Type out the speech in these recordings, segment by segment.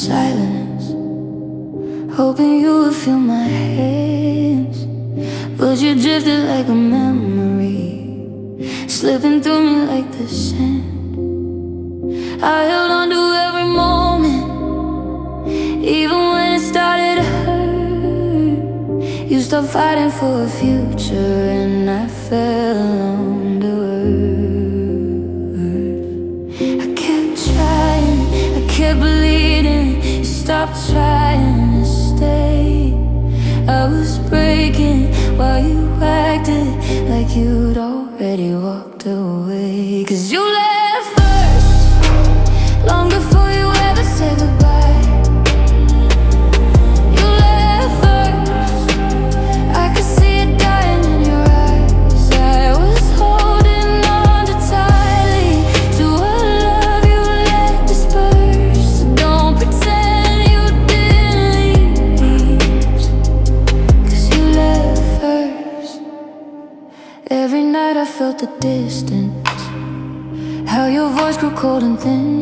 silence, hoping you would feel my hands. But you drifted like a memory, slipping through me like the sand. I held on to every moment, even when it started to hurt. You stopped fighting for a future and I fell on to earth. I kept trying, I kept bleeding. You stopped trying to stay. I was breaking while you acted like you'd already walked away. 'Cause you left first, long before you ever said goodbye. You left first, I could see it dying in your eyes. I was holding on too tightly to a love you let disperse. So don't pretend you didn't leave, 'cause you left first. Every night I felt the distance, how your voice grew cold and thin.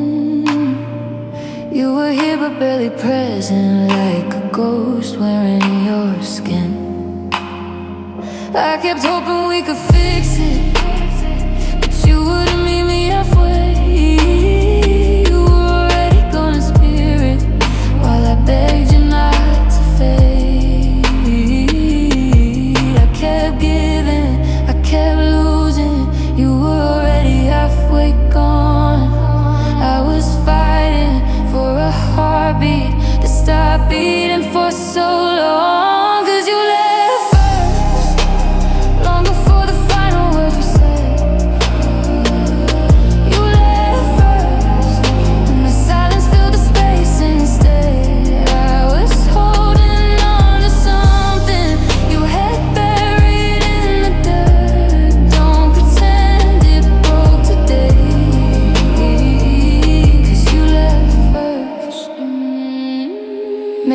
You were here but barely present, like a ghost wearing your skin. I kept hoping we could fix it, but you wouldn't meet me halfway. You were already gone in spirit, while I begged you not to fade. I kept giving, I kept losing. You were already halfway gone. I was fighting for a heartbeat to stop beating for so long. 'Cause you left first, long before the final words were said. You left first, and the silence filled the space instead. I was holding on to something you had buried in the dirt. Don't pretend it broke today, 'cause you left first.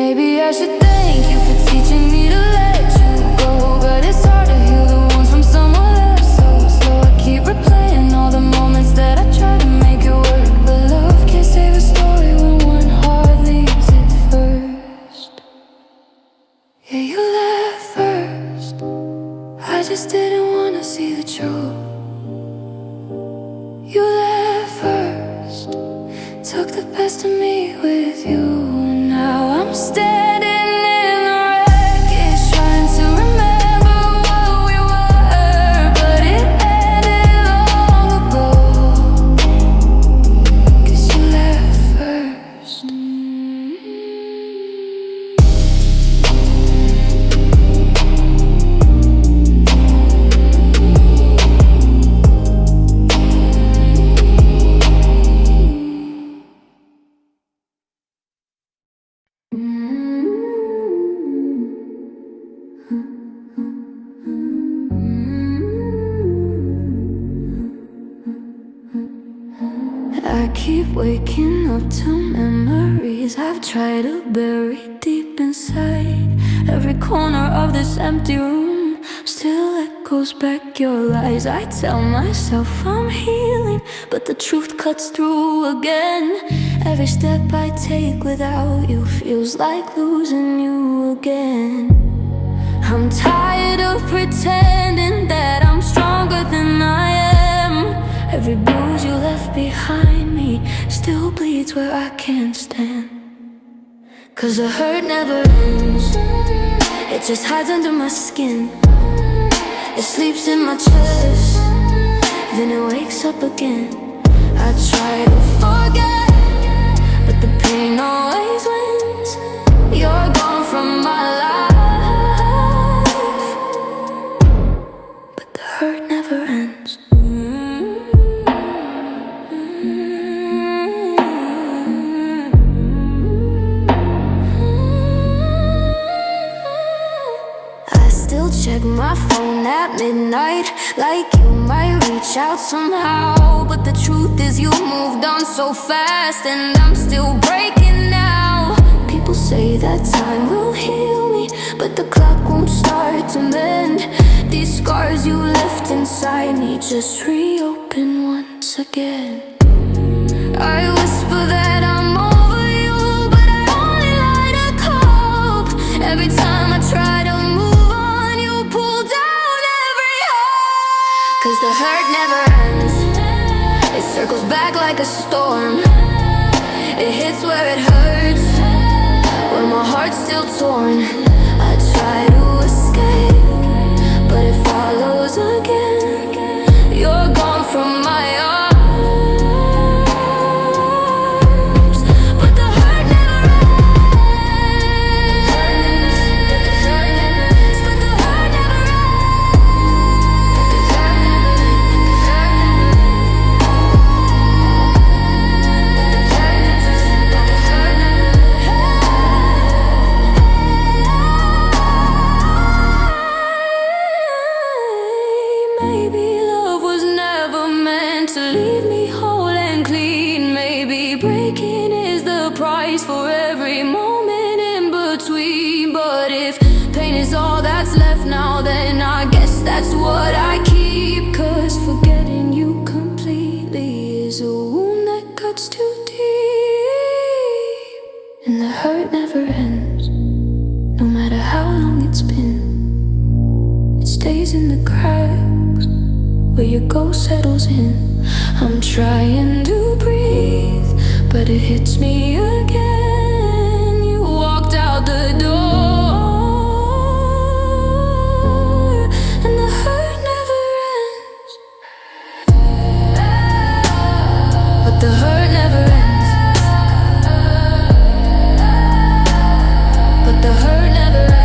Maybe I should thank you for teaching me to let you go, but it's hard to heal the wounds from someone left so slow. I keep replaying all the moments that I try to make it work, but love can't save a story when one heart leaves it first. Yeah, you left first, I just didn't wanna see the truth. You left first, took the best of me with you. Now I'm standing in the wreckage, trying to remember what we were, but it ended long ago, 'cause you left first. I keep waking up to memories I've tried to bury deep inside. Every corner of this empty room still echoes back your lies. I tell myself I'm healing, but the truth cuts through again. Every step I take without you feels like losing you again. I'm tired of pretending that I'm stronger than I am. Every bruise you left behind me still bleeds where I can't stand. 'Cause the hurt never ends, it just hides under my skin. It sleeps in my chest, then it wakes up again. I try to forget, but the pain always wins. You're gone from my life, but the hurt never ends. Check my phone at midnight, like you might reach out somehow. But the truth is you moved on so fast, and I'm still breaking now. People say that time will heal me, but the clock won't start to mend. These scars you left inside me just reopen once again. I whisper that I'm over you, but I circles back like a storm. It hits where it hurts, where my heart's still torn. I try to escape, but it follows again. You're gone from my arms, but the hurt never ends. But the hurt never Maybe love was never meant to leave me whole and clean. Maybe breaking is the price for every moment in between. But if pain is all that's left now, then I guess that's what I keep. 'Cause forgetting you completely is a wound that cuts too deep. And the hurt never ends, no matter how long it's been. It stays in the cracks where your ghost settles in. I'm trying to breathe, but it hits me again. You walked out the door, and the hurt never ends. But the hurt never ends. But the hurt never ends.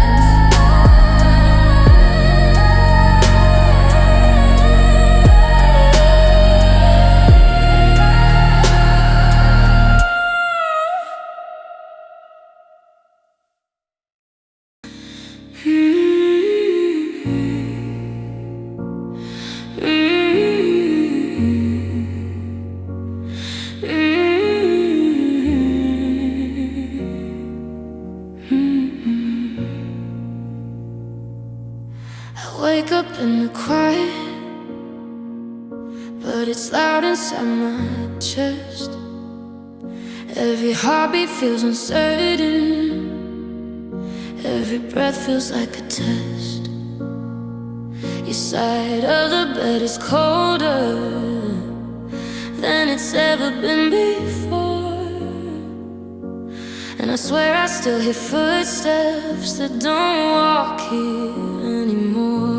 I wake up in the quiet, but it's loud inside my chest. Every heartbeat feels uncertain, every breath feels like a test. Your side of the bed is colder than it's ever been before, and I swear I still hear footsteps that don't walk here anymore.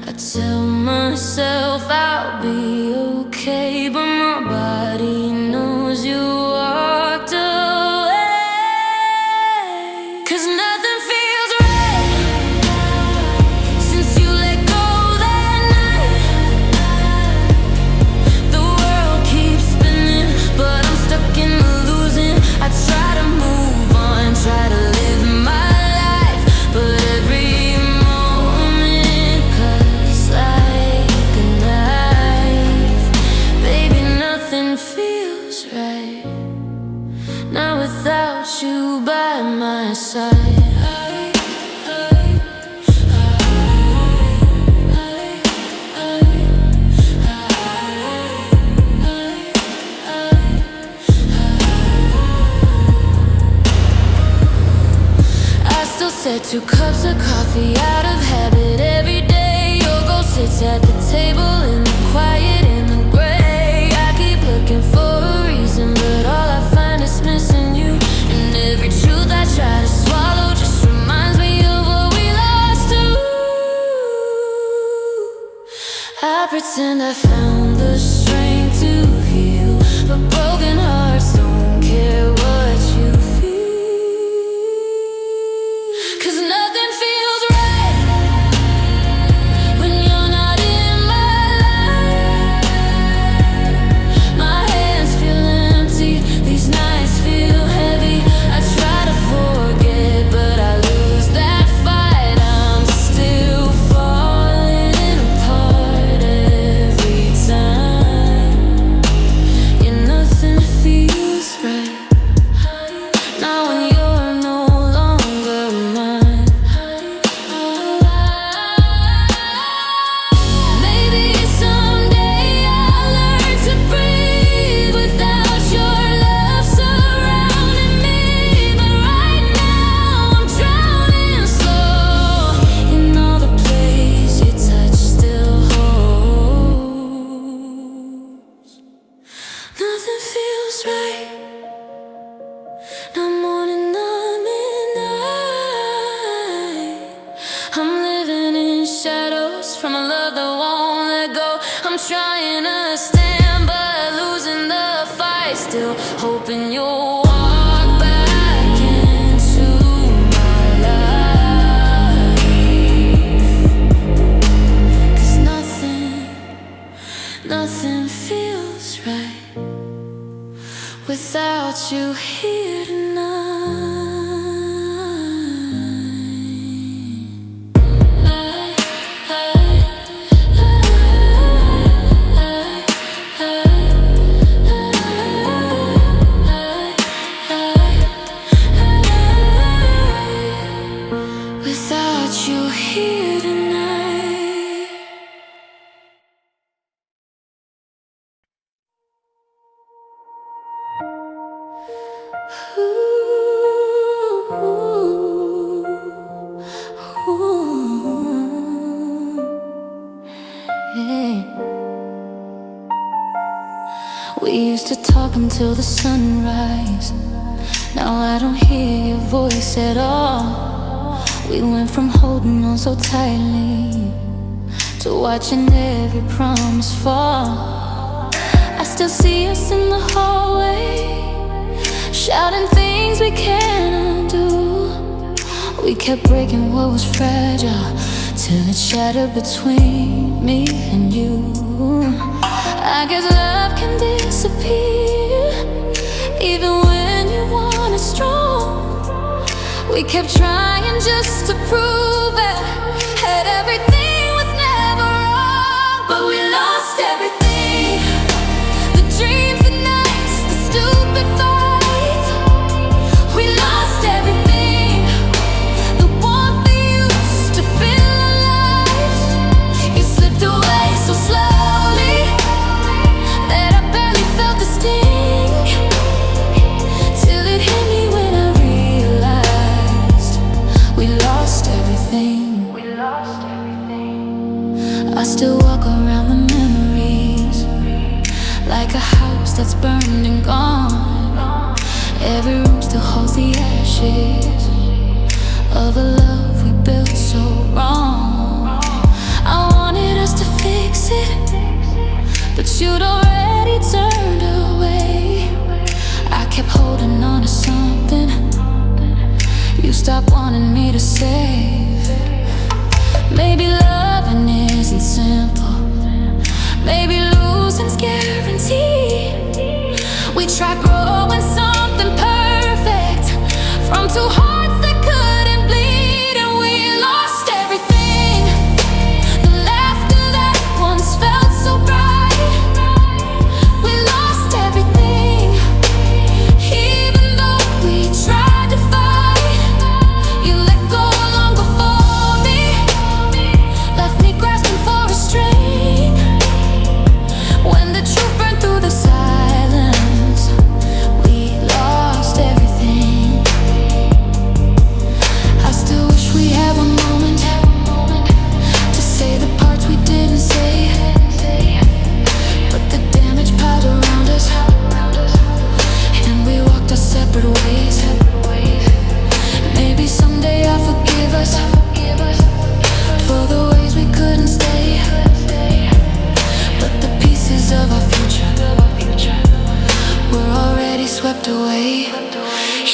I tell myself I'll be okay, but my body knows you walked away. 'Cause nothing feels right since you let go that night. The world keeps spinning, but I'm stuck in the losing. I try to move on, try to live my life, but every moment cuts like a knife. Baby, nothing feels right now without you by my side. I still set 2 cups of coffee out of habit every day. Your ghost sits at the table in the quiet, in the gray. I keep looking for a reason, but all I find is missing you. And every truth I try to swallow just reminds me of what we lost to. I pretend I found the strength to heal, but broken hearts don't care what you feel. 'Cause nothing feels right when you're not in my life. My hands feel empty, these nights feel heavy. I try to forget, but I lose that fight. I'm still falling apart every time. hoping you'll walk back into my life. 'Cause nothing feels right without you here tonight. Without you here tonight. Ooh, ooh, yeah. We used to talk until the sunrise. Now I don't hear your voice at all. We went from holding on so tightly to watching every promise fall. I still see us in the hallway, shouting things we can't undo. We kept breaking what was fragile till it shattered between me and you. I guess love can disappear even when you want it strong. We kept trying just to prove it, had everything was never wrong. But we lost everything, the dreams, the nights, the stupid fights. We lost everything, the warmth we used to feel alive. You slipped away so slowly that I barely felt the sting, till it hit me when I realized we lost everything. I still walk around the memories like a house that's burned and gone. Every room still holds the ashes of a love we built so wrong. I wanted us to fix it, but you'd already turned away. I kept holding on to something you stopped wanting me to save. Maybe loving isn't simple, maybe losing's guaranteed. We tried growing something perfect from two hearts that couldn't bleed, and we lost everything. The laughter that once felt so bright, we lost everything. Even though we tried to fight, you let go long before me, left me grasping for a string. When the truth burned through the silence, we lost everything. I still wish we had one moment to say the parts we didn't say, but the damage piled around us, and we walked our separate ways. Maybe someday I'll forgive us for the ways we couldn't stay, but the pieces of our future were already swept away.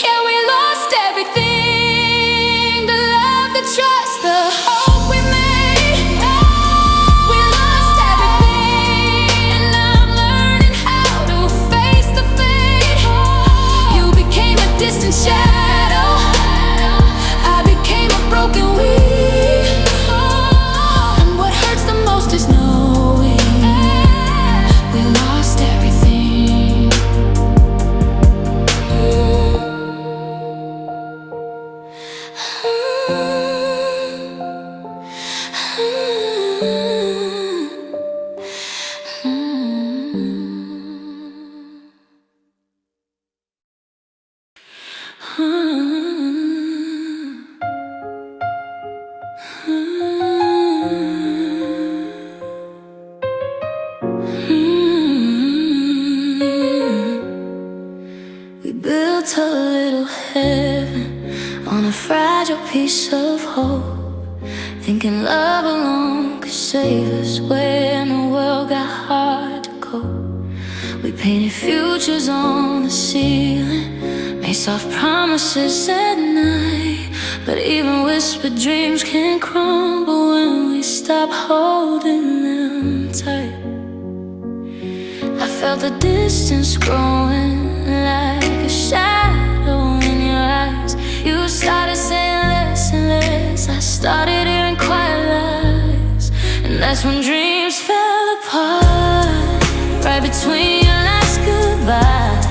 Yeah, we lost everything, the love, the trust, the hope we made. We lost everything, and I'm learning how to face the fate. You became a distant shadow, I became a broken wheel. And what hurts the most is knowing we lost everything. We built a little heaven on a fragile piece of hope, thinking love alone could save us when the world got hard to cope. We Painted futures on the ceiling, made soft promises at night. But even whispered dreams can crumble when we stop holding them tight. I felt the distance growing like a shadow in your eyes. You started saying less and less, I started hearing quiet lies. And that's when dreams fell apart, right between your last goodbye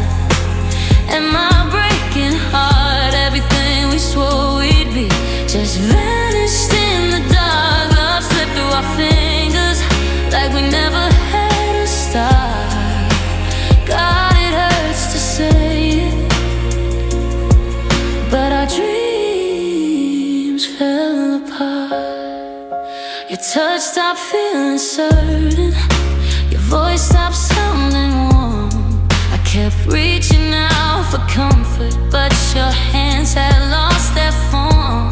and my breaking heart. Everything we swore we'd be just vanished in the dark. Love slipped through our fingers like we never had a start. God, it hurts to say it, but our dreams fell apart. Your touch stopped feeling certain, your voice stopped sounding warm. I kept reaching out for comfort, but your hands had lost their form.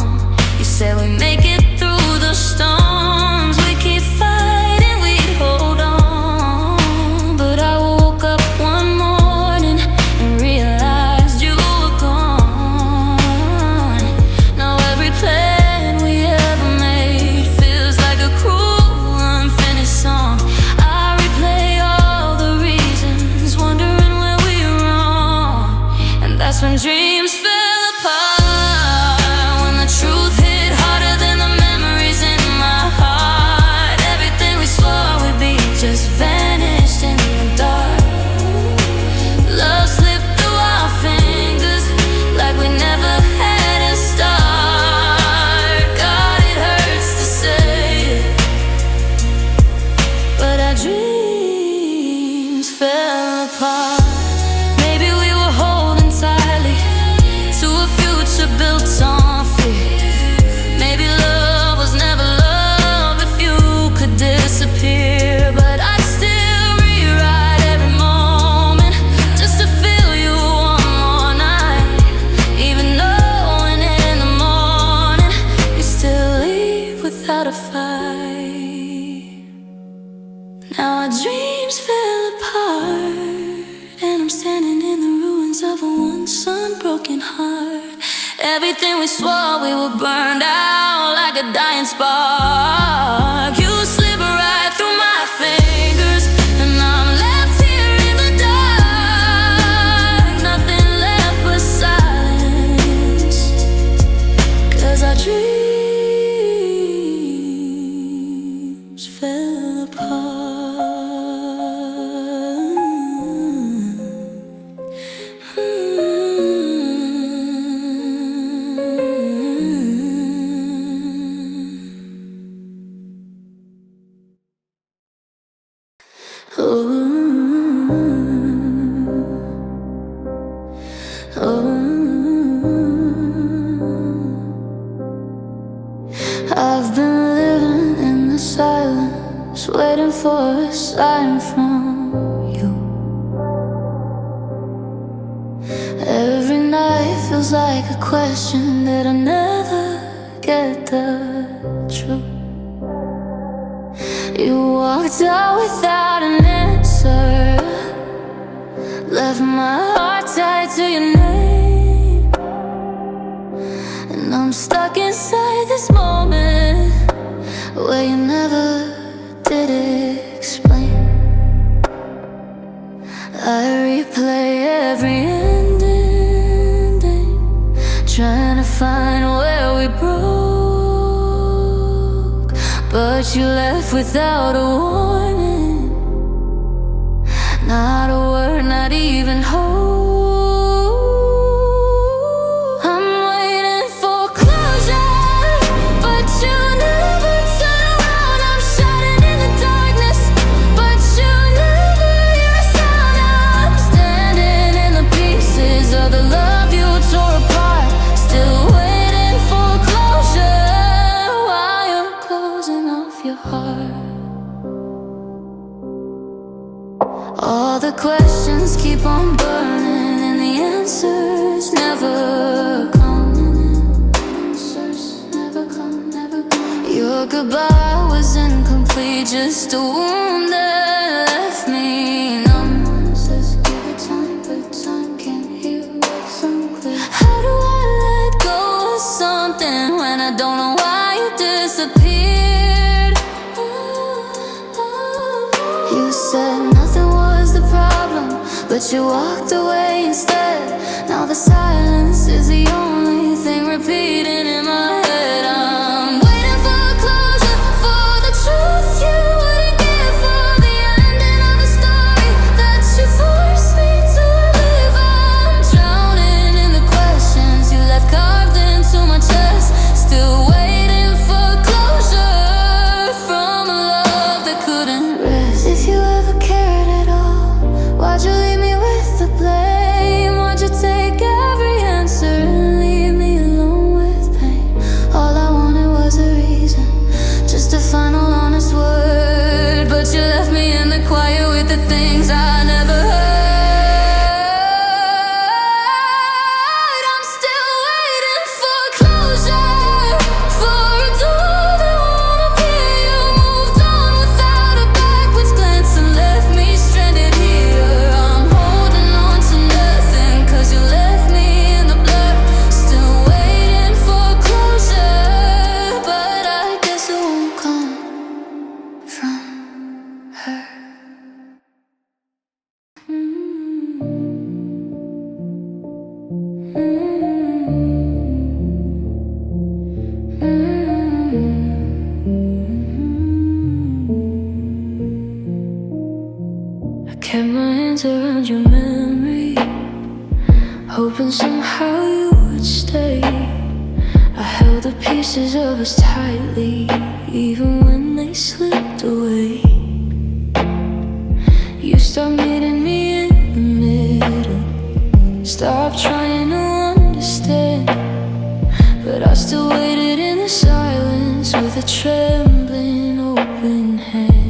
You said we make it through the storms, we keep fighting, we'd hold on. But I woke up one morning and realized you were gone. Now every plan we ever made feels like a cruel unfinished song. I replay all the reasons, wondering where we were wrong. And that's when dreams fell apart, when the truth hit harder than the memories in my heart. Everything we swore would be just vanished in the dark. Love slipped through our fingers like we never had a start. God, it hurts to say it, but our dreams fell apart. Maybe we were holding tightly to a future built on fear. Maybe love was never love if you could disappear. But I'd still rewrite every moment just to feel you one more night. Even knowing in the morning you still leave without a fight. Now our dreams fell apart, and I'm standing in the ruins of a once unbroken heart. Everything we swore we were burned out like a dying spark. You slip right through my fingers, and I'm left here in the dark. Nothing left but silence, 'cause our dreams fell apart. I've been living in the silence, waiting for a sign from you. Every night feels like a question that I never get the truth. You walked out without an answer, left my heart tied to your name. And I'm stuck inside this moment where you never did explain. I replay every ending, trying to find where we broke. But you left without a warning, not a word, not even hope. I'm waiting for closure, but you never turn around. I'm shouting in the darkness, but you never hear a sound. I'm standing in the pieces of the love you tore apart, still waiting for closure while you're closing off your heart. All the questions keep on burning, and the answers never come. Your goodbye was incomplete, just a wound that left me numb. but you walked away instead. Now the silence is the only thing repeating in my head. I'm waiting for closure, for the truth you wouldn't give, for the ending of the story that you forced me to live. I'm drowning in the questions you left carved into my chest, still waiting for closure from a love that couldn't rest. If you ever cared at all, why'd you leave me with the blame? Why'd you take every answer and leave me alone with pain? All I wanted was a reason, just a final honest word, but you left me in the quiet with the things I never heard. I'm still waiting for closure, for a door that won't appear. You moved on without a backwards glance and left me stranded here. I'm holding on to nothing, 'cause you left me in the blur. Still waiting for closure, but I guess it won't come from her. I kept my hands around your memory, hoping somehow you would stay. I held the pieces of us tightly, even when they slipped away. You stopped meeting me in the middle, stopped trying to understand, but I still waited in the silence with a trembling open hand.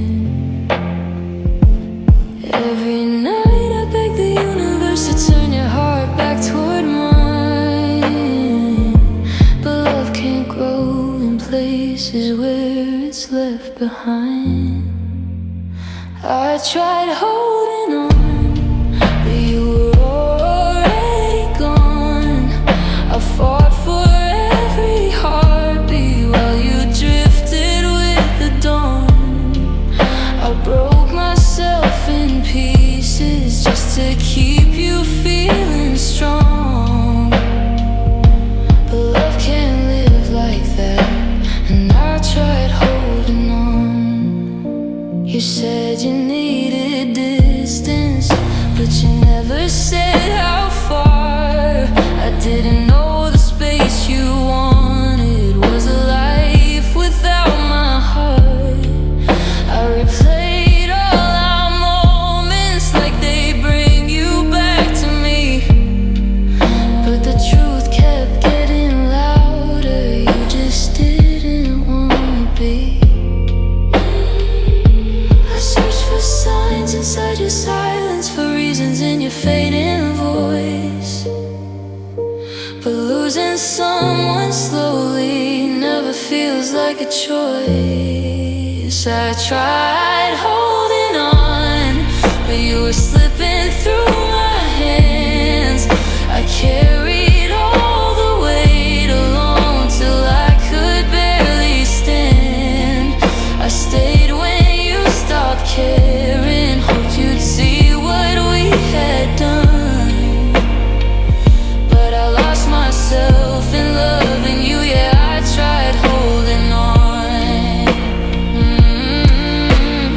Every night I beg the universe to turn your heart back toward mine, but love can't grow in places where it's left behind. I tried holding on, but you were already gone. I fought for every heartbeat while you drifted with the dawn. I broke myself in pieces just to keep you feeling strong, but love can't live like that, and I tried holding on. You said you needed distance, but you never said how far. I didn't know the space you wanted was a life without my heart. I replayed all our moments like they bring you back to me, but the truth kept getting louder. You just didn't wanna be. I searched for signs inside your silence, for reasons in your fading voice, but losing someone slowly never feels like a choice. I tried holding on, but you were slipping through my hands. I carried all the weight alone till I could barely stand. I stayed when you stopped caring, hoped you'd see what we had done, but I lost myself in loving you. Yeah, I tried holding on.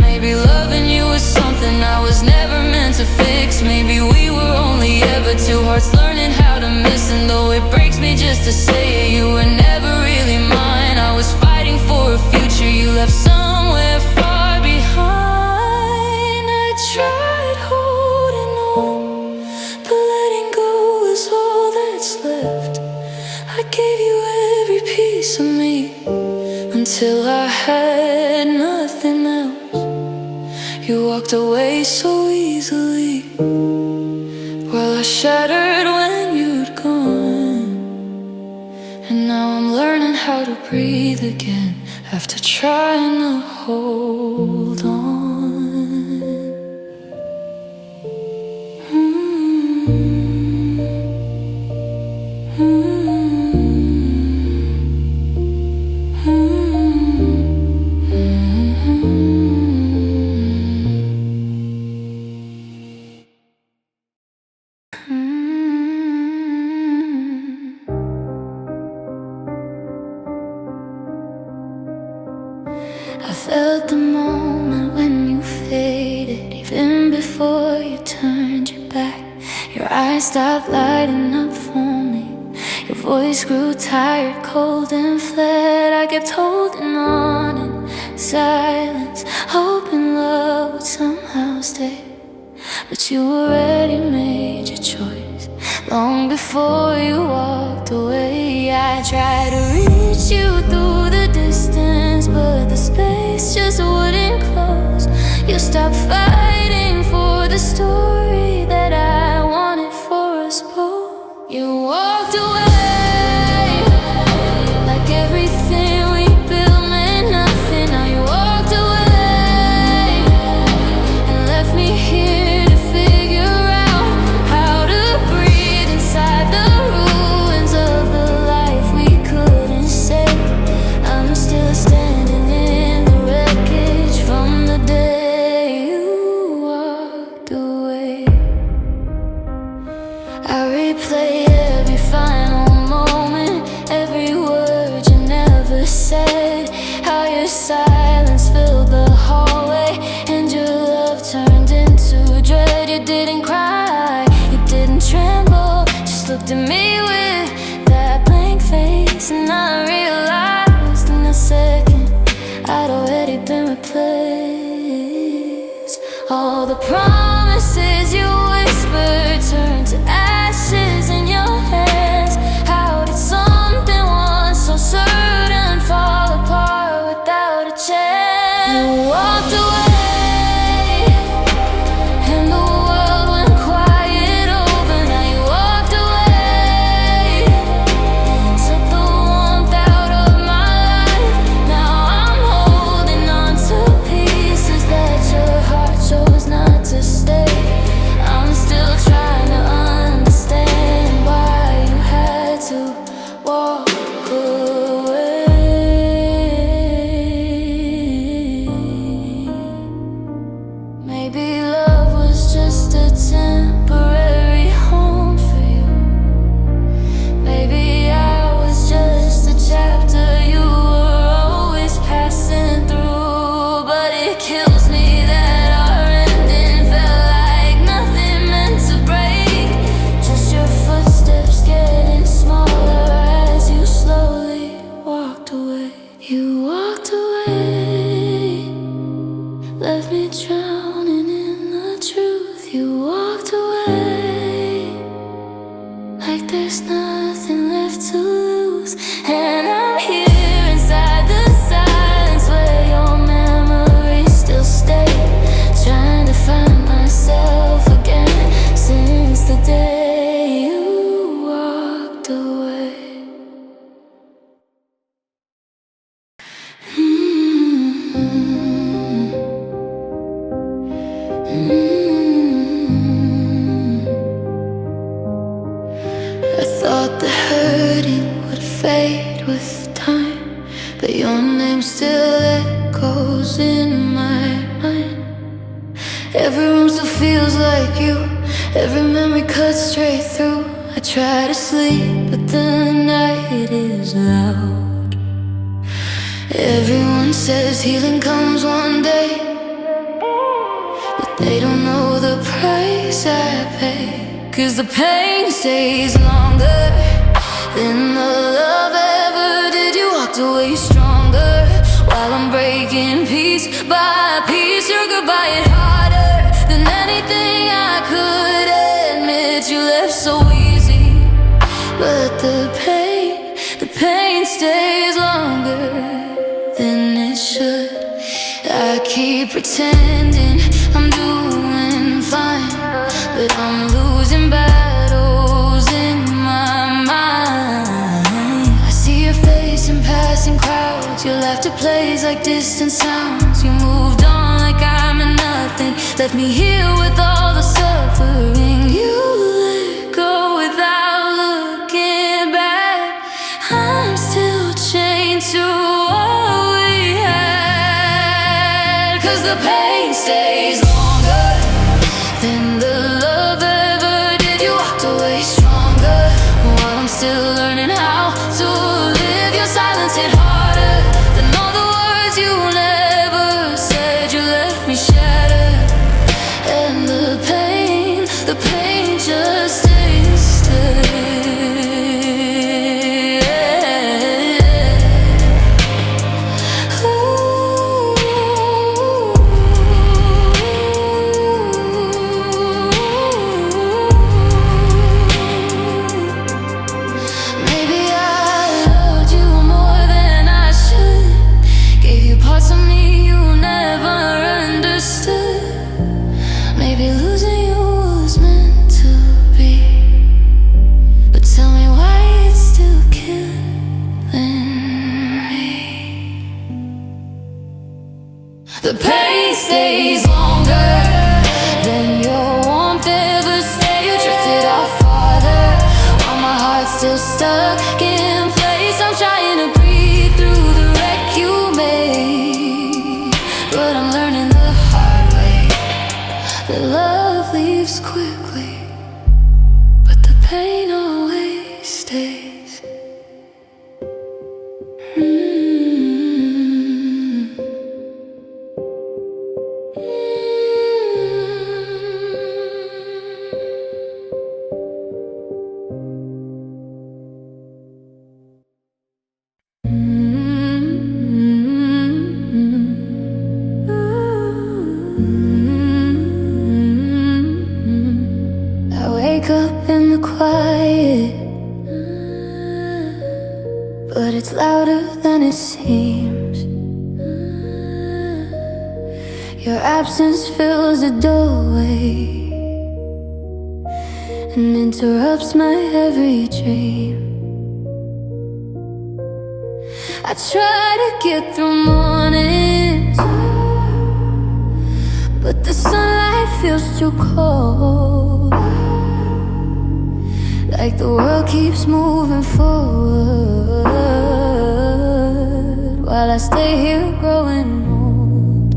Maybe loving you was something I was never meant to fix. Maybe we were only ever two hearts learning how to miss, and though it breaks me just to say it, you were never really mine. I was fighting for a future you left somewhere far behind. I tried holding on, but letting go is all that's left. I gave you every piece of me until I had nothing else. You walked away so easily, while I shattered when you'd gone. And now I'm learning how to breathe again after trying to hold on. stopped lighting up for me. Your voice grew tired, cold and fled. I kept holding on in silence, hoping love would somehow stay. But you already made your choice long before you walked away. I tried to reach you through the distance, but the space just wouldn't close. You stopped fighting for the story that I wanted for us both. You walked away like everything we built meant nothing. Now you walked away and left me here to figure out how to breathe inside the ruins of the life we couldn't save. I'm still standing in the wreckage from the day you walked away. I replay every final moment, every word you never said. How your silence filled the hallway and your love turned into dread. You didn't cry, you didn't tremble, just looked at me with that blank face. And I realized in a second I'd already been replaced. All the promises you whispered turned to ashes in your hands. How did something once so certain fall apart without a chance? You walked away and the world went quiet over. Now you walked away, took the warmth out of my life. Now I'm holding on to pieces that your heart chose not to stay. I'm still trying to understand why you had to walk away. Maybe love was just a temporary home for you. Maybe I was just a chapter you were always passing through. But it kills me that our ending felt like nothing meant to break. Just your footsteps getting smaller as you slowly walked away. You walked away, left me drowning in the truth. You walked away like there's nothing left to lose. And I'm here inside the silence where your memories still stay, trying to find myself again since the day you walked away. I thought the hurting would fade with time, but your name still echoes in my mind. Every room still feels like you, every memory cuts straight through. I try to sleep, but the night is loud. Everyone says healing comes one day, but they don't know the price I pay. 'Cause the pain stays longer than the love ever did. You walked away stronger while I'm breaking piece by piece. Your goodbye hit harder than anything I could admit. You left so easy, but the pain stays longer than it should. I keep pretending I'm doing fine, but I'm losing battles in my mind. I see your face in passing crowds, your laughter plays like distant sounds. You moved on like I'm in nothing, left me here with all the suffering. You let go without looking back. I'm still chained to what we had. 'Cause the pain stays longer than the love ever did. You walked away stronger while I'm still learning how to live. Your silence hit harder than all the words you never said. You left me shattered, and the pain it's louder than it seems. Your absence fills the doorway and interrupts my every dream. I try to get through mornings, but the sunlight feels too cold. Like the world keeps moving forward while I stay here growing old.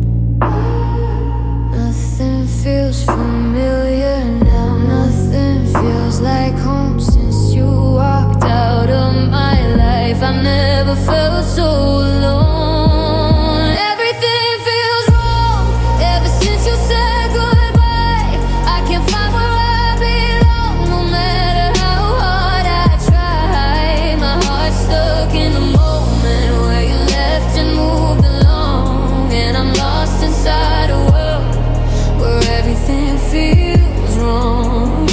Nothing feels familiar now. Nothing feels like home since you walked out of my life. I've never felt so alone. Everything feels wrong ever since you said goodbye. I can't find where I belong, no matter how hard I try. My heart's stuck in the moment where you left and moved along, and I'm lost inside a world where everything feels wrong.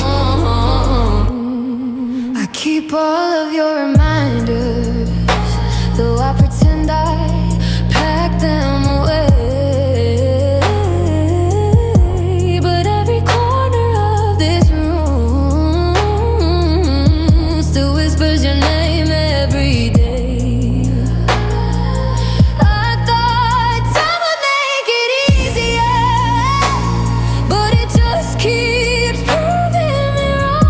I keep all of your reminders, though I pretend I pack them away. But every corner of this room still whispers your name every day. I thought time would make it easier, but it just keeps proving me wrong.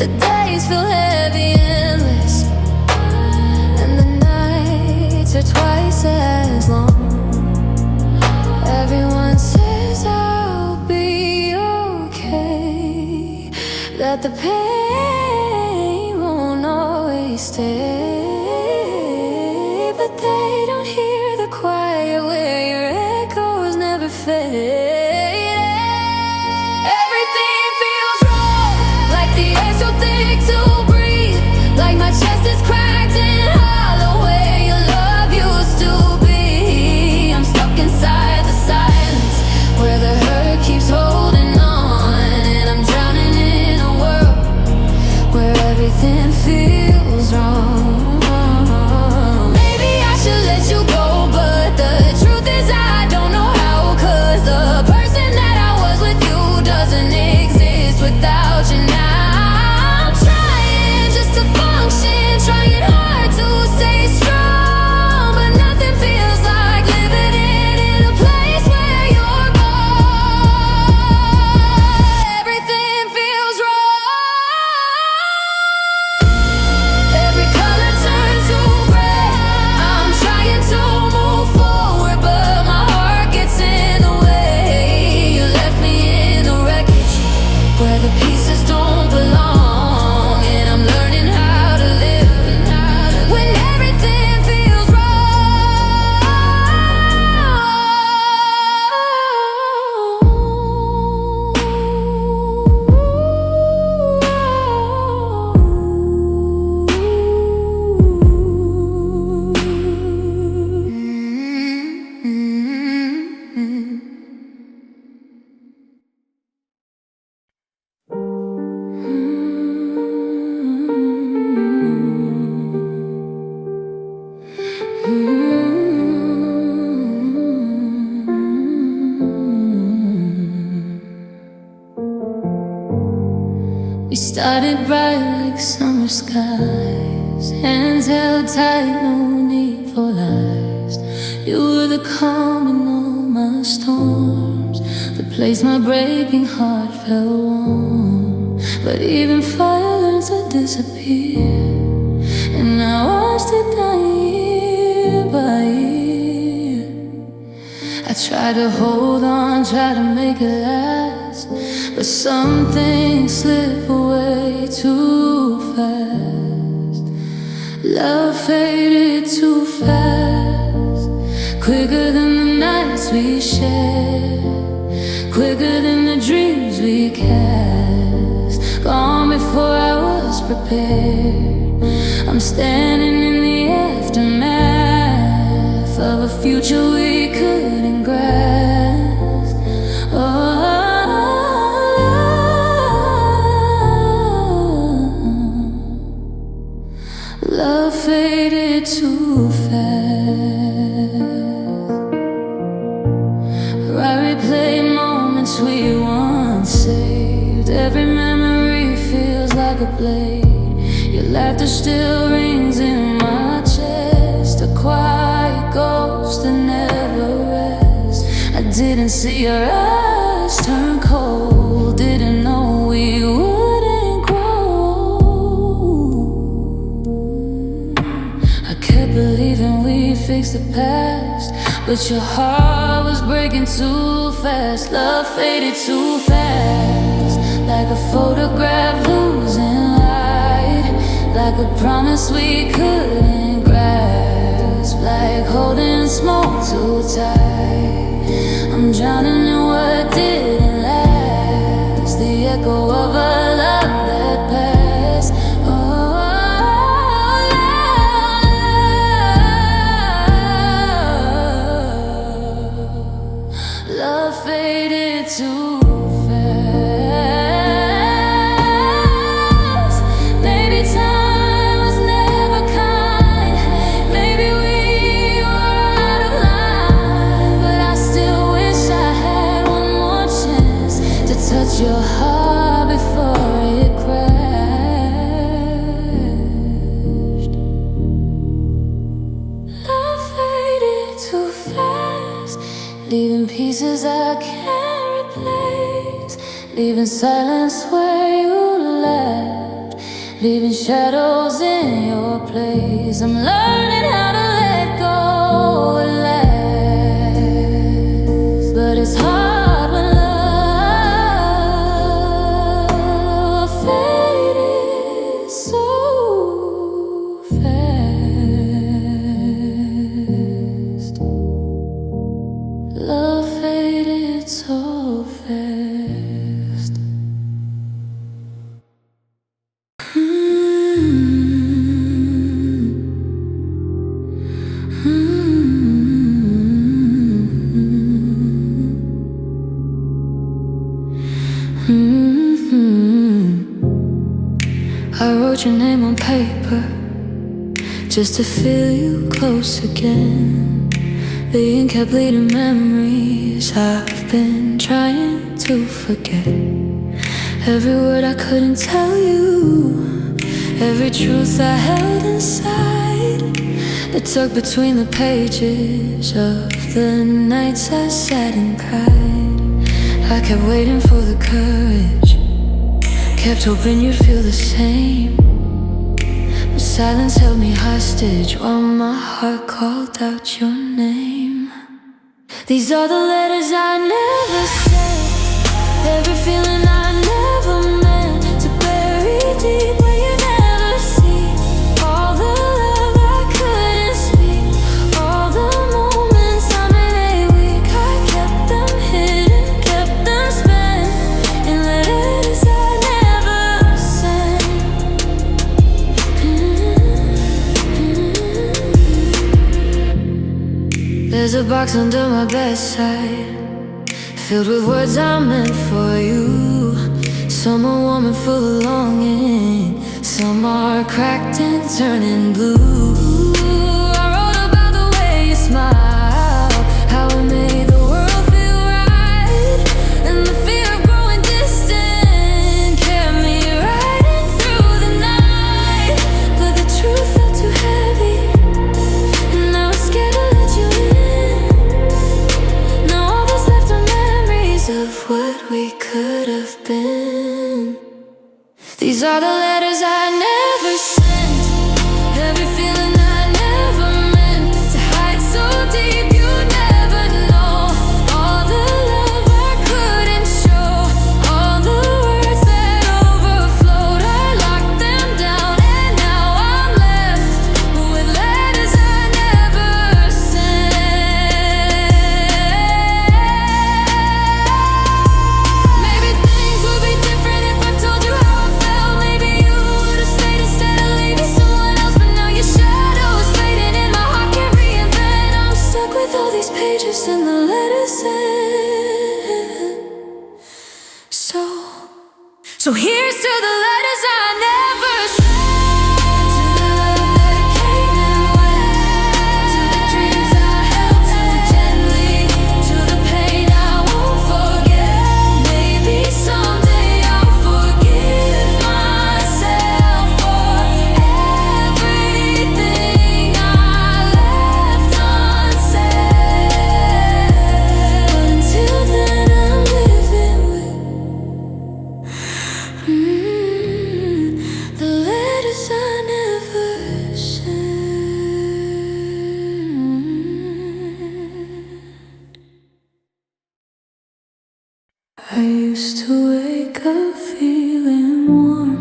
The days feel heavy, endless, and the nights are twice as long. Everyone says I'll be okay, that the pain won't always stay, but they don't hear the quiet where your echoes never fade. Everything feels wrong, like the air's too thick to breathe, like my chest is cracked and hollow where your love used to be. I'm stuck inside the silence where the hurt keeps holding on, and I'm drowning in a world where everything feels wrong. Maybe I should let you go, but the truth is I don't know how, 'cause the person that I was with you doesn't exist without you now. I'm trying just to function, trying hard to stay strong, but nothing feels like living in a place where you're gone. Everything feels wrong. Every color turns to gray. I'm trying to move forward, but my heart gets in the way. You left me in the wreckage where the pieces don't belong, and I'm learning how to live when everything feels We started bright like summer skies, hands held tight, no need for lies. You were the calm in all my storms, the place my breaking heart felt warm. But even fire learns to disappear, and I watched it die year by year. I tried to hold on, try to make it last, but some things slip away too fast. Love faded too fast, quicker than the nights we shared, quicker than the dreams we cast. Gone before I was prepared. I'm standing in the aftermath of a future we couldn't grasp. Oh, too fast. I replay moments we once saved. Every memory feels like a blade. Your laughter still rings in my chest, a quiet ghost that never rests. I didn't see your eyes turn cold, didn't know we wouldn't grow. I kept believing we'd fix the past, but your heart was breaking too fast. Love faded too fast, like a photograph losing light, like a promise we couldn't grasp, like holding smoke too tight. I'm drowning in what didn't last, the echo of a love that passed. Love faded too fast. Maybe time was never kind. Maybe we were out of line, but I still wish I had one more chance to touch your heart before it crashed. Love faded too fast, leaving pieces I can't replace, leaving silence where you left, leaving shadows in your place. I'm learning how to let go at last, but it's hard when love faded so fast. Love faded so fast. I wrote your name on paper just to feel you close again. The ink kept bleeding memories I've been trying to forget. Every word I couldn't tell you, every truth I held inside, that tucked between the pages of the nights I sat and cried. I kept waiting for the courage, kept hoping you'd feel the same, but silence held me hostage while my heart called out your name. These are the letters I never said, every feeling I never meant to bury deep where you never see. All the love I couldn't speak, all the moments I made weak, I kept them hidden, kept them spent in letters I never sent. There's a box under my bedside, filled with words I meant for you. Some are warm and full of longing, some are cracked and turning blue. I wrote about the way you smile, how it made the world feel right, and the fear of growing distant kept me riding through the night. But the truth felt too heavy, and I was scared to let you in. Now all that's left are memories of what we could have been. These are the letters I never sent, every feeling I never meant to hide so deep you never know. All the love I couldn't show, all the words that overflowed, I locked them down, and now I'm left with letters I never sent. Maybe things would be different if I told you how I felt. Maybe you would have stayed instead of leaving someone else, but now your shadow's fading and my heart can't reinvent. I'm stuck with all these pages and the letters in. So here's to the letters I never sent, to the love that came and went. feeling warm.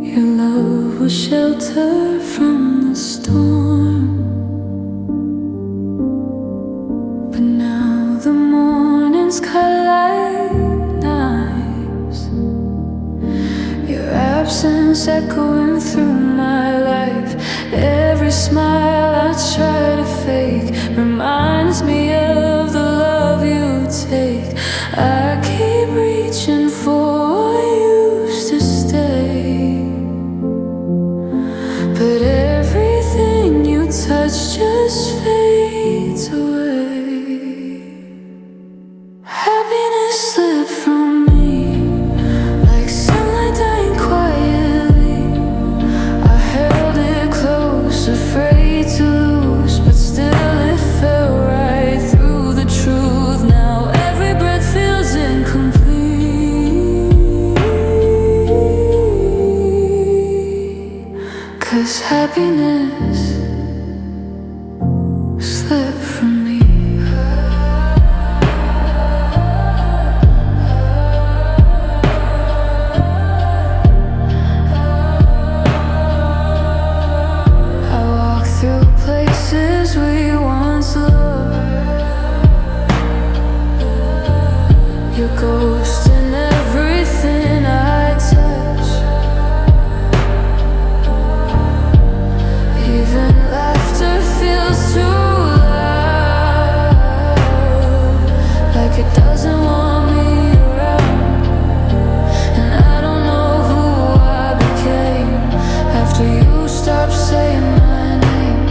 Your love was shelter from the storm. But now the mornings cut like knives. Your absence echoing through my life. Every smile I try to fake reminds me of the love you take. I keep reaching for what used to stay, but everything you touch just fades away. Happiness slipped from me like sunlight dying quietly. I held it close, afraid to lose, but still it fell right through the truth. Now every breath feels incomplete, 'cause happiness slipped from me. I walk through places we once loved. Your ghost in everything I touch. Even laughter feels too loud, like it doesn't want me around. And I don't know who I became after you stopped saying my name.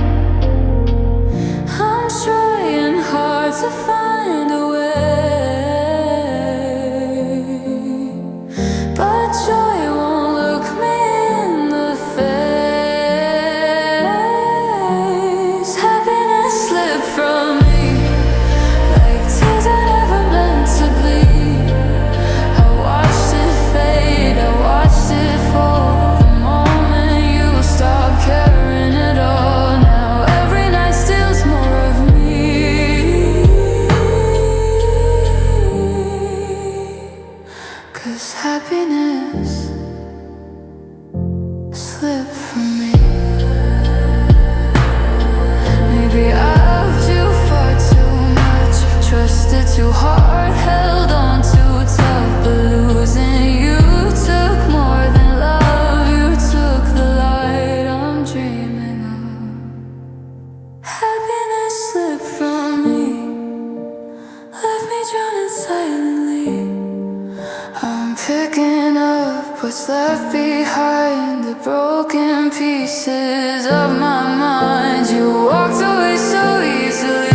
I'm trying hard to find a way, but joy won't look me in the face. Happiness slipped from me like tears I never meant to bleed. I watched it fade, I watched it fall. The moment you stopped caring at all. Now every night steals more of me, 'cause happiness slipped from me. Maybe I've too far too much, trusted too hard, held on too tough. But losing you took more than love. You took the light I'm dreaming of. Happiness slipped from me, left me drowning silently. I'm picking up what's left behind, the broken pieces of my mind. You walked away so easily,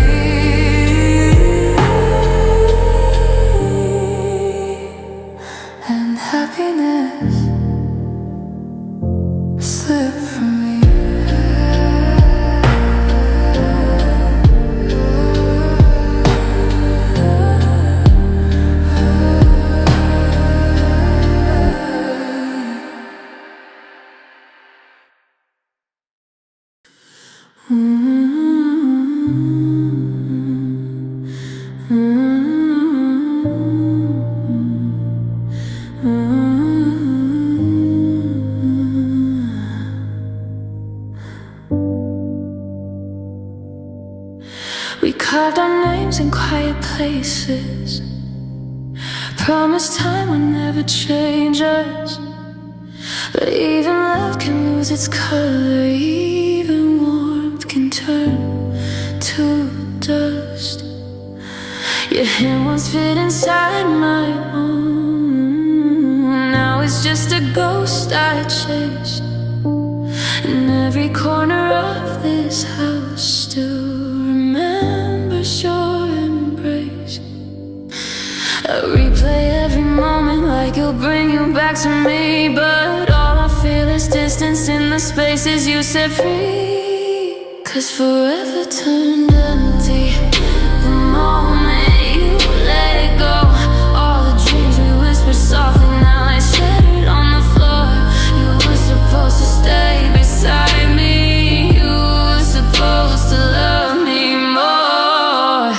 and happiness slipped from me. We carved our names in quiet places, promised time would never change us. But even love can lose its color, even warmth can turn to dust. Your hand once fit inside my own, now it's just a ghost I chased. In every corner of this house still remembers your embrace. I replay every moment like it'll bring you back to me, but all I feel is distance in the spaces you set free. 'Cause forever turned empty the moment you let it go. All the dreams we whispered softly now I shattered on the floor. You were supposed to stay beside me, you were supposed to love me more,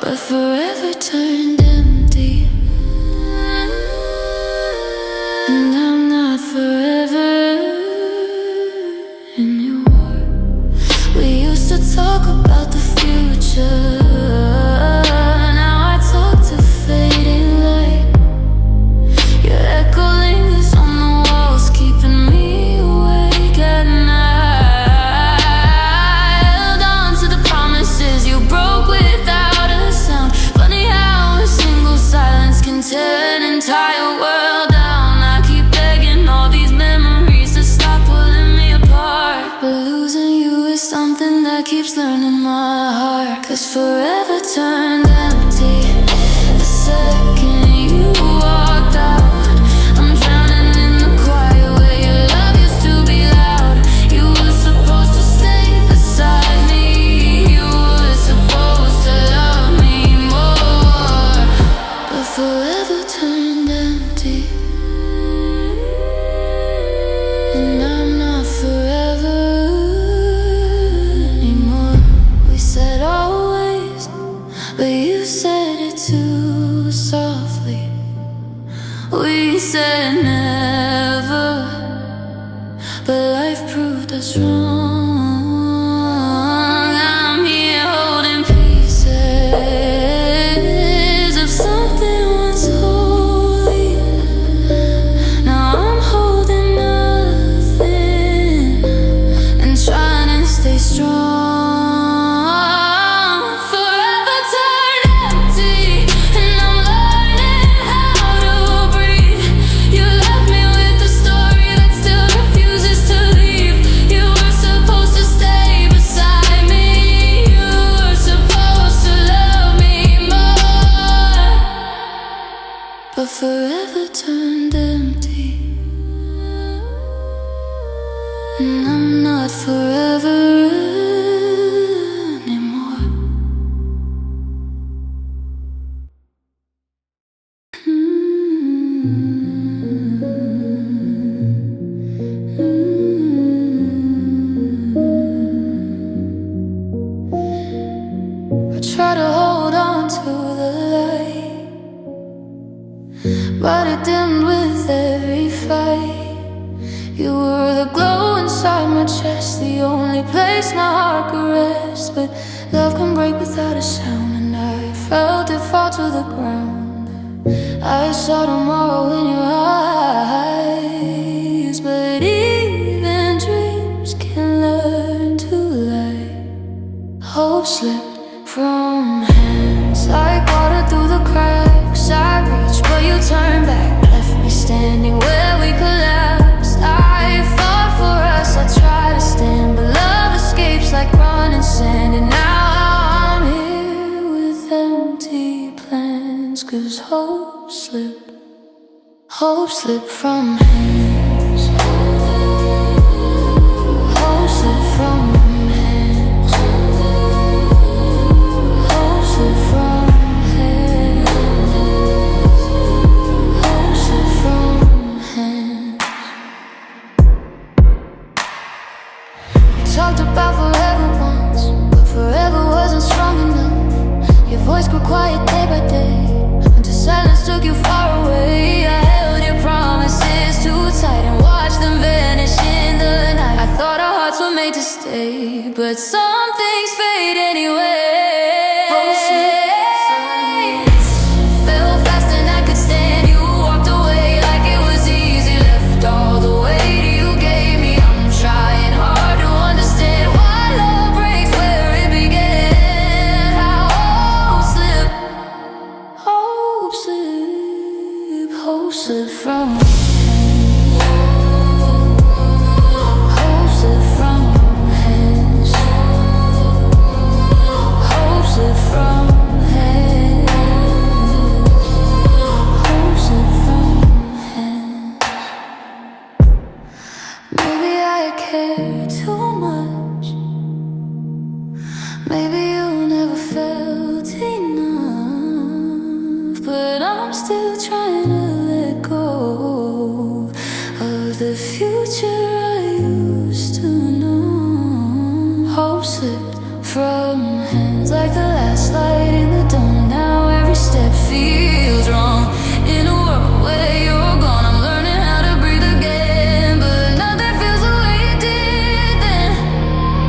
but forever turned empty. entire world down. I keep begging all these memories to stop pulling me apart, but losing you is something that keeps learning my heart. 'Cause forever turned empty the second you walked out. I'm drowning in the quiet where your love used to be loud. You were supposed to stay beside me. You were supposed to love me more, but forever turned empty. And I'm not forever anymore. We said always, but you said it too softly. We said never, but life proved us wrong. I'm here holding pieces of something once holy. Now I'm holding nothing and trying to stay strong. Forever turned empty, and I'm learning how to breathe. You left me with a story that still refuses to leave. You were supposed to stay beside me. You were supposed to love me more, but forever turned empty. And I'm not forever anymore. I try to hold on to the light, but it dimmed with every fight. You were the glow inside my chest, the only place my heart could rest. But love can break without a sound, and I felt it fall to the ground. I saw tomorrow in your eyes, but even dreams can learn to lie. Hope slipped from hands like water through the cracks. I reached, but you turned back, left me standing where we collapsed. I fought for us, I tried to stand, but love escapes like running sand. And now I'm here with empty plans, 'cause hope slipped from hands. Hope slipped from hands. Hope slipped from hands. Hope slipped from hands. We talked about forever once, but forever wasn't strong enough. Your voice grew quiet day by day until silence took you far away. I held your promises too tight and watched them vanish in the night. I thought our hearts were made to stay, but some things fade anyway. Fell fast and I could stand. You walked away like it was easy, left all the weight you gave me. I'm trying hard to understand why love breaks where it began. How hope slipped from hands. Hope slipped from hands. Hope slipped from hands. Hope slipped from hands. Maybe I care too much. Maybe you never felt enough, but I'm still trying to let go of the future I used to know. Hope slipped from hands like the last light in the dawn. Now every step feels wrong. In a world where you're gone, I'm learning how to breathe again, but nothing feels the way it did then.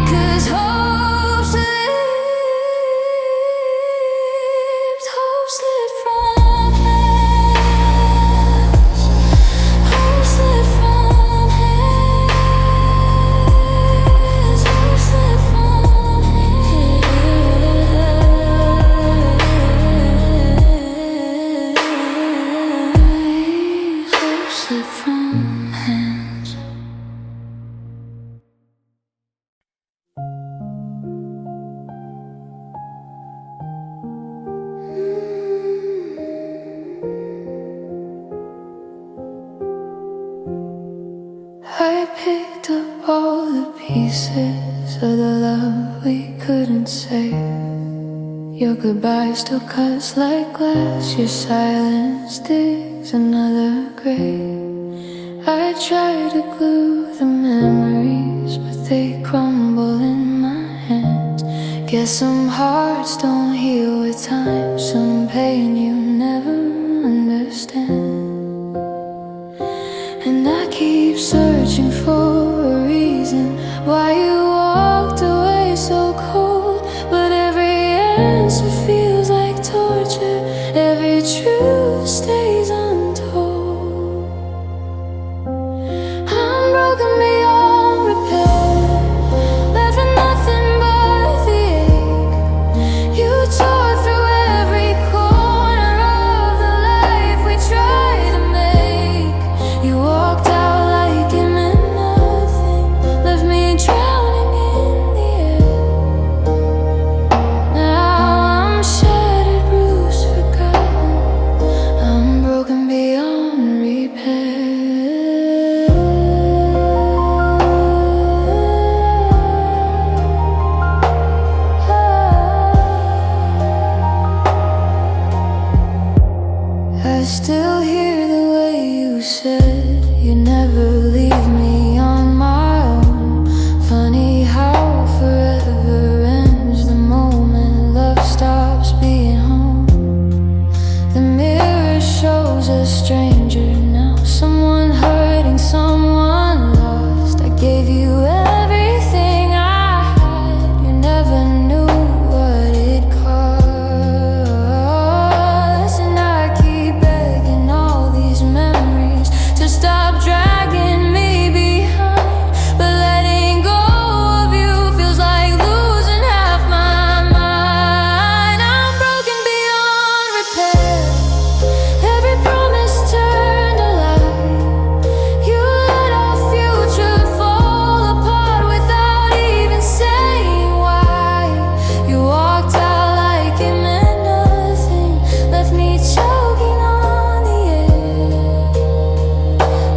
'Cause hope slipped from hands. Hope slipped from hands. Hope slipped from hands. slip from hands. I picked up all the pieces of the love we couldn't save. Your goodbye still cuts like glass. Your silence digs another grave. I try to glue the memories, but they crumble in my hands. Guess some hearts don't heal with time, some pain you never understand. And I keep searching for a reason why you walked away so cold. But every answer feels like torture, every truth stays untold. I'm broken beyond repair, left with nothing but the ache. You tore through every corner of the life we tried to make. You walked out like it meant nothing, left me drowning in the air. Now I'm shattered, bruised, forgotten. I'm broken beyond repair. I still hear the way you said you'd never leave me on my own. Funny how forever ends the moment love stops being home. The mirror shows a stranger now, someone hurting, someone lost. I gave you everything I had, you never knew what it cost. And I keep begging all these memories to stop dragging me behind, but letting go of you feels like losing half my mind. I'm broken beyond repair, every promise turned to lie. You let our future fall apart without even saying why. You walked out like it meant nothing, left me choking on the air.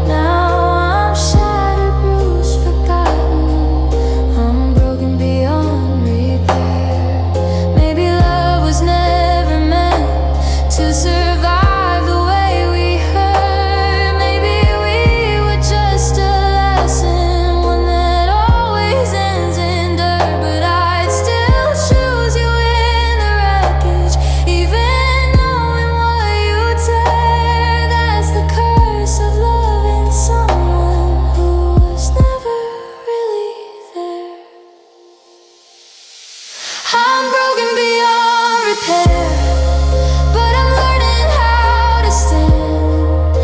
Now I'm shattered, bruised, forgotten. I'm broken beyond repair. Maybe love was never meant to survive the way we hurt. Maybe we were just a lesson, one that always ends in dirt. But I'd still choose you in the wreckage, even knowing what you tear. That's the curse of loving someone who was never really there. I'm broken beyond repair, but I'm learning how to stand.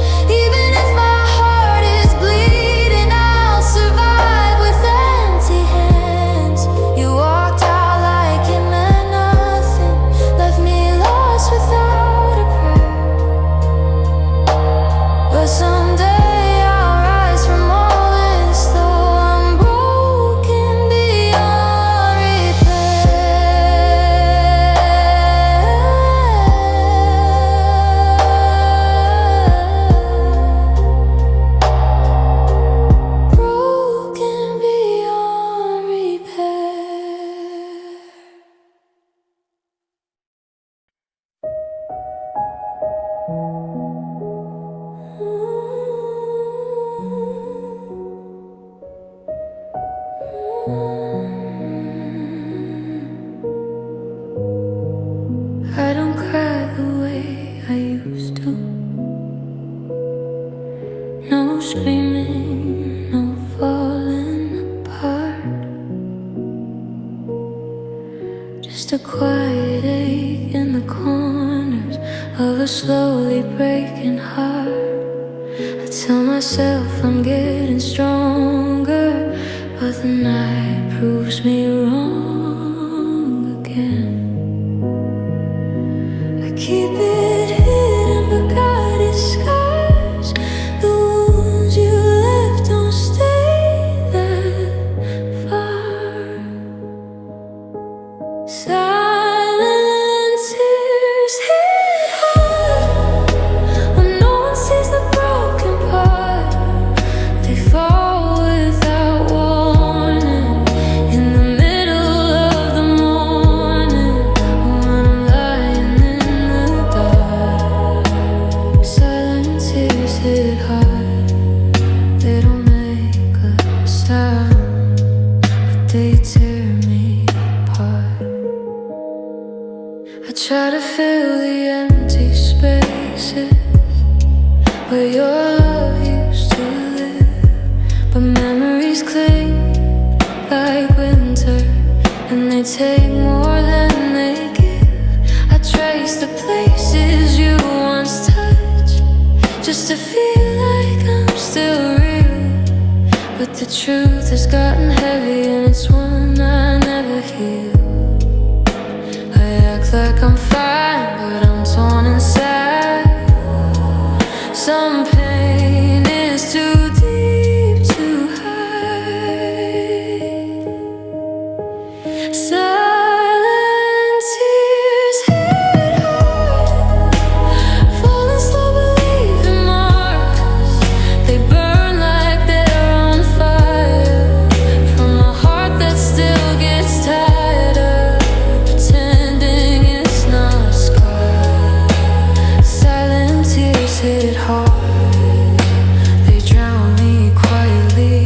Even if my heart is bleeding, I'll survive with empty hands. You walked out like it meant nothing, left me lost without a prayer. But someday I'll rise from all this, though I'm broken beyond repair. Broken beyond repair. I don't cry the way I used to. No screaming, no falling apart. Just a quiet ache in the corners of a slowly breaking heart. I tell myself I'm getting stronger, but the night proves me wrong again. I keep it hidden, but God, it scars the wounds where your love used to live. But memories cling like winter, and they take more than they give. I trace the places you once touched, just to feel like I'm still real. But the truth has gotten heavy, and it's one I never heal. I act like I'm fine, but I'm torn inside. Some pain is too deep to hide. Silent tears hit hard, falling slow, leaving marks. They burn like they're on fire, from a heart that still gets tired of pretending it's not scarred. Silent tears hit hard, they drown me quietly,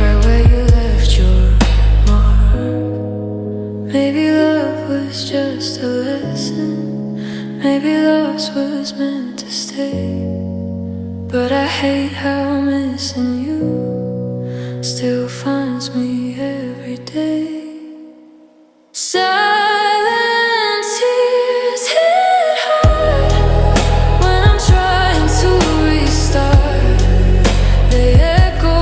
right where you left your mark. Maybe love was just a lesson, maybe loss was meant to stay. But I hate how missing you still finds me every day. Silent tears hit hard when I'm trying to restart. They echo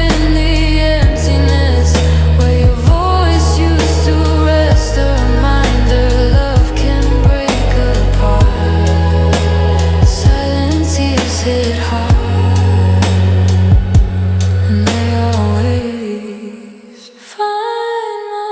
in the emptiness where your voice used to rest. A reminder love can break apart. Silent tears hit hard, and they always find my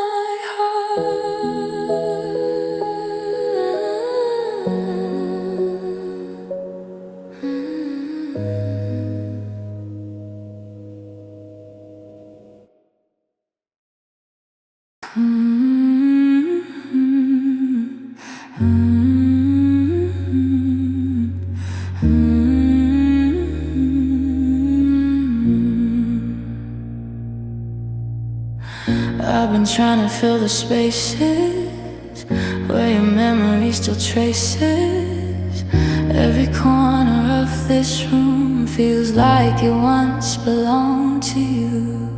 I've been trying to fill the spaces where your memory still traces. Every corner of this room feels like it once belonged to you.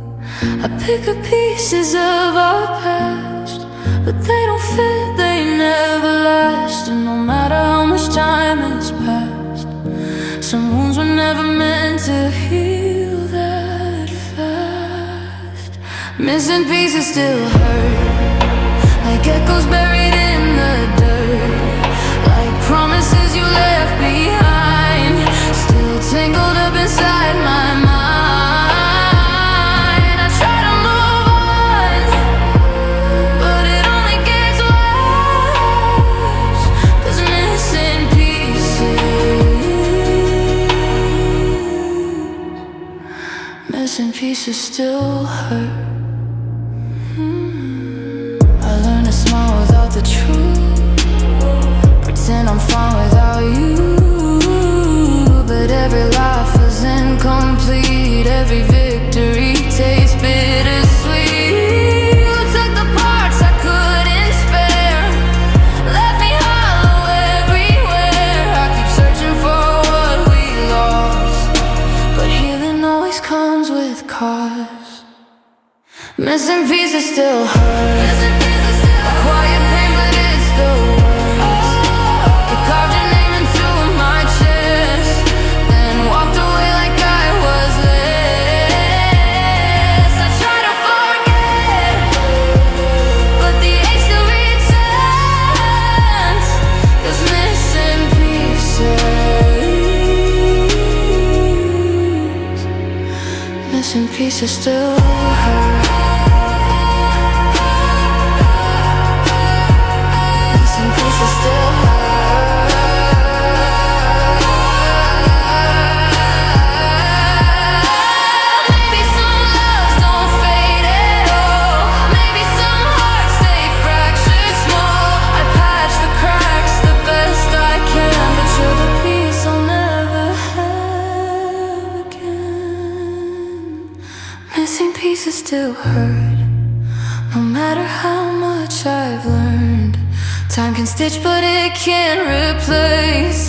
I pick up pieces of our past, but they don't fit, they never last. And no matter how much time has passed, some wounds were never meant to heal that fast. Missing pieces still hurt, like echoes buried in the dirt, like promises you left behind, still tangled up inside my mind. I try to move on, but it only gets worse, 'cause missing pieces still hurt. I learned to smile without the truth, pretend I'm fine without you. But every life is incomplete, every victory tastes bittersweet. You took the parts I couldn't spare, left me hollow everywhere. I keep searching for what we lost, but healing always comes with cost. Missing pieces still hurt, a quiet pain, but it's the worst. You carved your name into my chest, then walked away like I was less. I try to forget, but the ache still returns, 'cause missing pieces still hurt. Missing pieces still hurt. Maybe some loves don't fade at all, maybe some hearts stay fractured small. I patch the cracks the best I can, but you're the piece I'll never have again. Missing pieces still hurt, no matter how much I've learned. Time can stitch, but it can't replace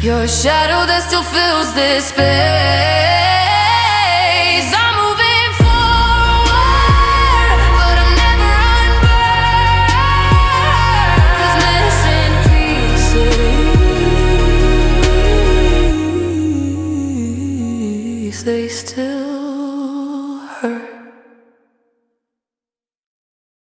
Your shadow that still fills this space. I'm moving forward, but I'm never unburned. 'Cause missing pieces, they still hurt.